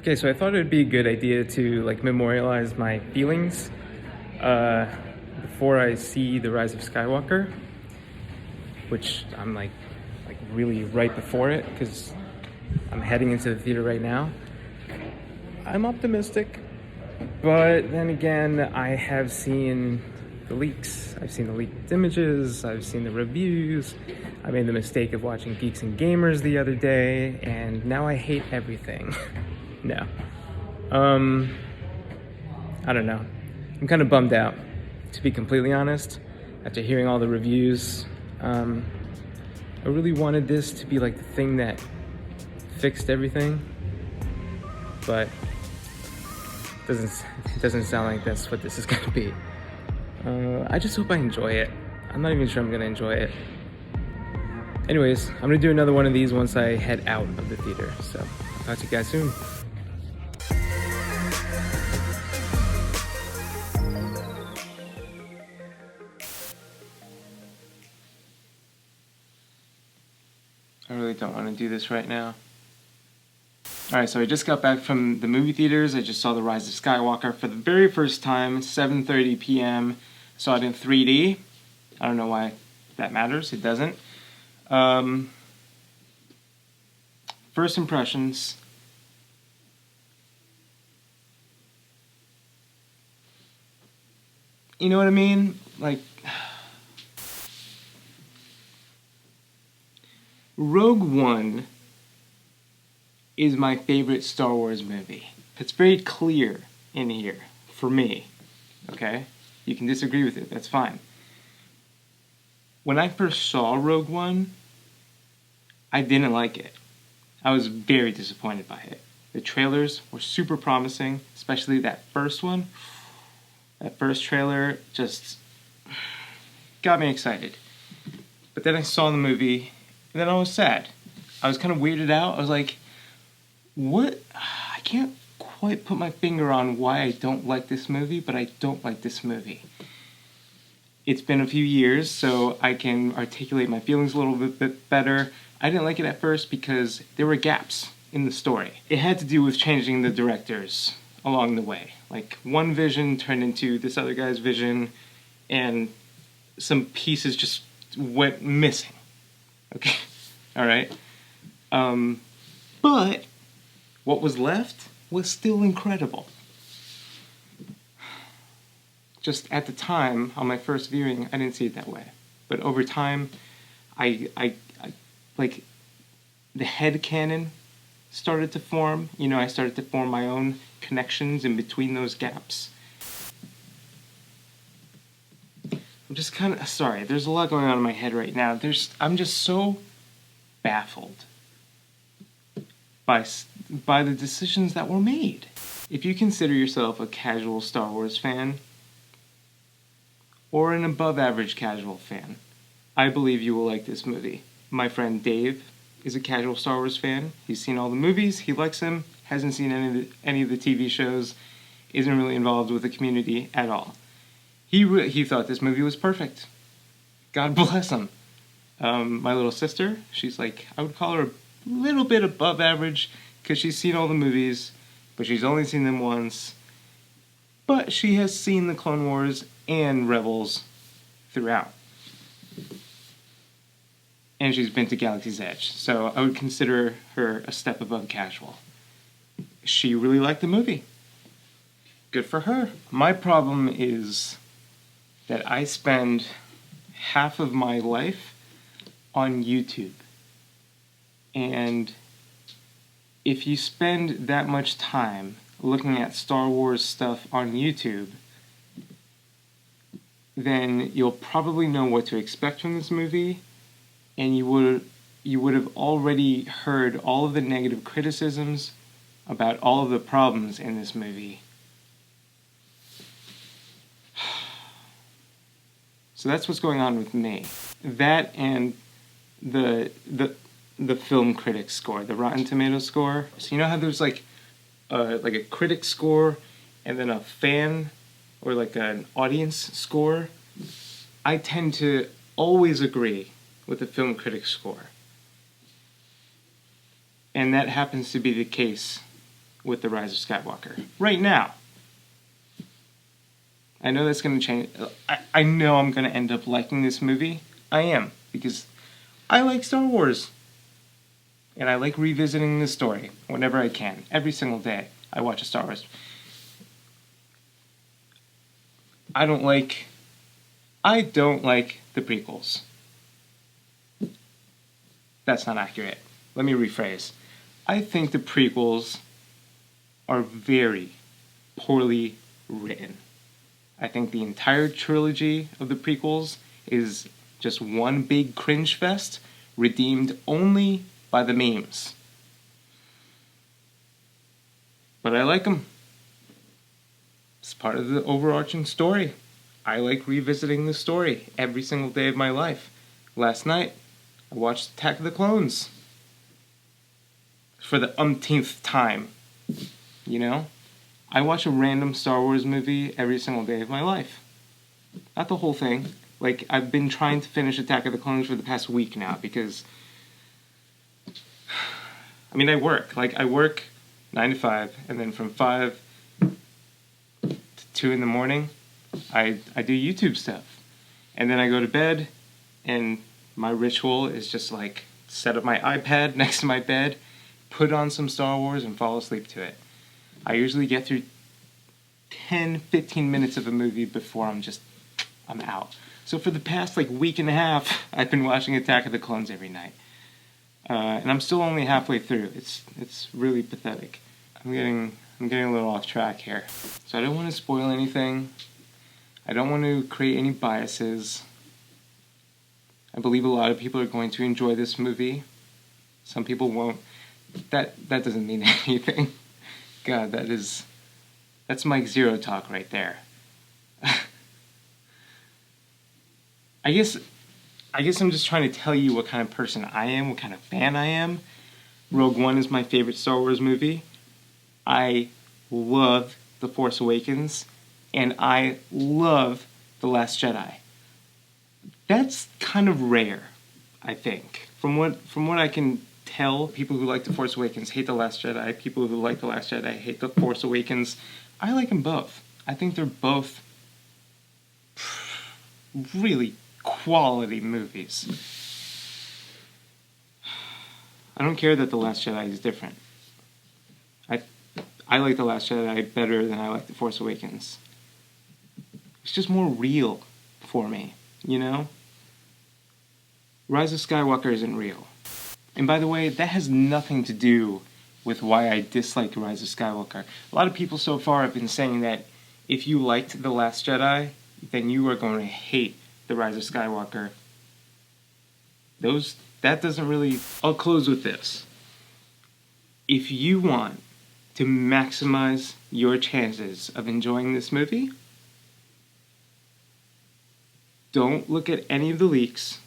Okay, so I thought it would be a good idea to like memorialize my feelings before I see the Rise of Skywalker, which I'm like really right before it because I'm heading into the theater right now. I'm optimistic, but then again, I have seen the leaks. I've seen the leaked images. I've seen the reviews. I made the mistake of watching Geeks and Gamers the other day, and now I hate everything. No. I don't know. I'm kind of bummed out, to be completely honest, after hearing all the reviews. I really wanted this to be like the thing that fixed everything, but it doesn't sound like that's what this is gonna be. I just hope I enjoy it. I'm not even sure I'm gonna enjoy it. Anyways, I'm gonna do another one of these once I head out of the theater, so I'll talk to you guys soon. I really don't want to do this right now. Alright, so I just got back from the movie theaters. I just saw The Rise of Skywalker for the very first time, 7:30 p.m. Saw it in 3D. I don't know why that matters. It doesn't. First impressions. You know what I mean? Like, Rogue One is my favorite Star Wars movie. It's very clear in here, for me, okay? You can disagree with it, that's fine. When I first saw Rogue One, I didn't like it. I was very disappointed by it. The trailers were super promising, especially that first one. That first trailer just got me excited. But then I saw the movie, and then I was sad. I was kind of weirded out. I was like, what? I can't quite put my finger on why I don't like this movie, but I don't like this movie. It's been a few years, so I can articulate my feelings a little bit better. I didn't like it at first because there were gaps in the story. It had to do with changing the directors along the way. Like, one vision turned into this other guy's vision, and some pieces just went missing. Okay? Alright? But what was left was still incredible. Just at the time, on my first viewing, I didn't see it that way. But over time, I like, the headcanon started to form. You know, I started to form my own connections in between those gaps. I'm just kind of, sorry, there's a lot going on in my head right now. I'm just so baffled by the decisions that were made. If you consider yourself a casual Star Wars fan, or an above-average casual fan, I believe you will like this movie. My friend Dave is a casual Star Wars fan. He's seen all the movies, he likes them, hasn't seen any of the TV shows, isn't really involved with the community at all. He thought this movie was perfect. God bless him. My little sister, she's like, I would call her a little bit above average because she's seen all the movies, but she's only seen them once. But she has seen the Clone Wars and Rebels throughout. And she's been to Galaxy's Edge, so I would consider her a step above casual. She really liked the movie. Good for her. My problem is that I spend half of my life on YouTube. And if you spend that much time looking at Star Wars stuff on YouTube, then you'll probably know what to expect from this movie, and you would have already heard all of the negative criticisms about all of the problems in this movie. So that's what's going on with me. That and the film critic score, the Rotten Tomatoes score. So you know how there's like a critic score and then a fan or like an audience score? I tend to always agree with the film critic score. And that happens to be the case with The Rise of Skywalker. Right now. I know that's going to change. I know I'm going to end up liking this movie. I am. Because I like Star Wars. And I like revisiting the story whenever I can. Every single day I watch a Star Wars. I don't like the prequels. That's not accurate. Let me rephrase. I think the prequels are very poorly written. I think the entire trilogy of the prequels is just one big cringe fest, redeemed only by the memes. But I like them. It's part of the overarching story. I like revisiting the story every single day of my life. Last night, I watched Attack of the Clones. For the umpteenth time. You know? I watch a random Star Wars movie every single day of my life. Not the whole thing. Like, I've been trying to finish Attack of the Clones for the past week now because... I mean, I work. Like, I work 9 to 5, and then from 5 to 2 in the morning, I do YouTube stuff. And then I go to bed, and my ritual is just, like, set up my iPad next to my bed, put on some Star Wars, and fall asleep to it. I usually get through 10, 15 minutes of a movie before I'm out. So for the past week and a half, I've been watching Attack of the Clones every night. And I'm still only halfway through. It's really pathetic. I'm getting a little off track here. So I don't want to spoil anything. I don't want to create any biases. I believe a lot of people are going to enjoy this movie. Some people won't. That doesn't mean anything. God, that's Mike Zero talk right there. I guess I'm just trying to tell you what kind of person I am, what kind of fan I am. Rogue One is my favorite Star Wars movie. I love The Force Awakens, and I love The Last Jedi. That's kind of rare, I think. From what I can tell, people who like The Force Awakens hate The Last Jedi. People who like The Last Jedi hate The Force Awakens. I like them both. I think they're both really quality movies. I don't care that The Last Jedi is different. I like The Last Jedi better than I like The Force Awakens. It's just more real for me, you know? Rise of Skywalker isn't real. And by the way, that has nothing to do with why I dislike Rise of Skywalker. A lot of people so far have been saying that if you liked The Last Jedi, then you are going to hate The Rise of Skywalker. That doesn't really... I'll close with this. If you want to maximize your chances of enjoying this movie, don't look at any of the leaks.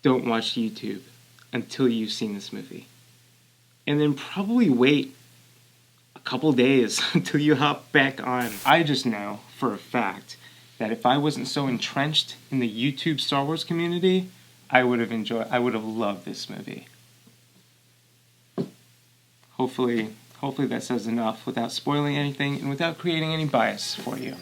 Don't watch YouTube until you've seen this movie. And then probably wait a couple days until you hop back on. I just know for a fact that if I wasn't so entrenched in the YouTube Star Wars community, I would have loved this movie. Hopefully that says enough without spoiling anything and without creating any bias for you.